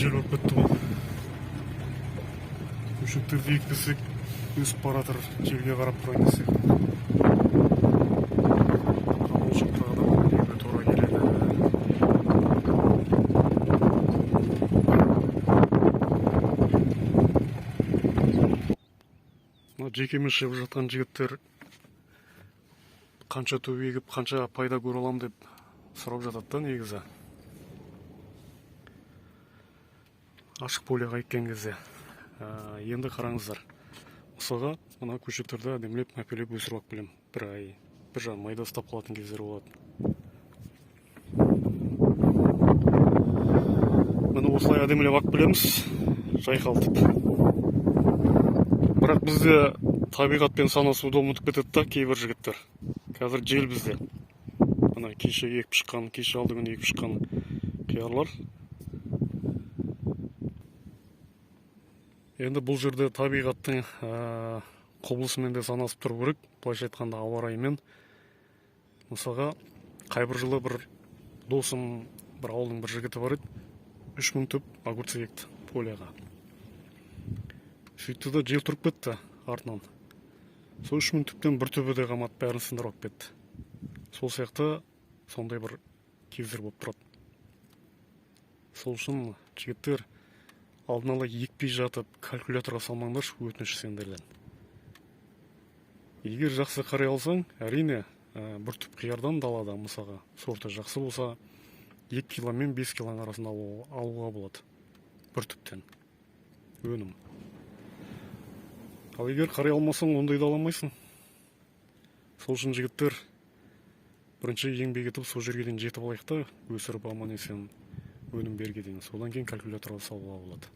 жел болып кетті ғой. Көшеттерді екпесек өсіп баратыр, желге қарап тұрайын десек. Ол жақтағы да үйге тура келеді. Жекеменшік жеп жатқан жігіттер қанша төбе егіп, қанша пайда көре алам деп сұрап жатады да негізі. Ашық полияға еккен кезде. Енді қараңыздар. Мысалға, мына көшеттерді әдемілеп, мәпелеп өсіріп алып келем. Бір ай, бір жарым айда ұстап қалатын кездер болады. Міне осылай әдемілеп алып келеміз, жайқалтып. Бірақ бізде табиғатпен санасуды ұмытып кетеді да кейбір жігіттер. Қазір жел бізде. Мына кеше екіп шыққан, кеше алды күні екіп шыққан қиярлар. Енді бұл жерде табиғаттың құбылысымен де санасып тұру керек. Былайша айтқанда ауа райымен. Мысалға, қайбір жылы бір досым, бір ауылдың бір жігіті бар еді. 3000 түп огурцы екті полияға. Сөйтті да жел тұрып кетті артынан. Сол 3000 түптен бір түбі де қамат, бәрін сындырып кетті. Сол сияқты сондай бір кездер болып тұрады. Сол үшін жігіттер алдын ала екпей жатып, калькуляторға салмаңдаршы, өтініш сендерден. Егер жақсы қарай алсаң, әрине, бір түп қиярдан далада, мысалға, сорты жақсы болса, 2 кило мен 5 килоның арасында алуға болады. Бір түптен. Өнім. Ал егер қарай алмасаң, ондайды аламайсың. Сол үшін жігіттер бірінші еңбек етіп, сол жерге дейін жетіп алайық та, өсіріп аман есен өнім берге дейін. Содан кейін калькуляторға салуға болады.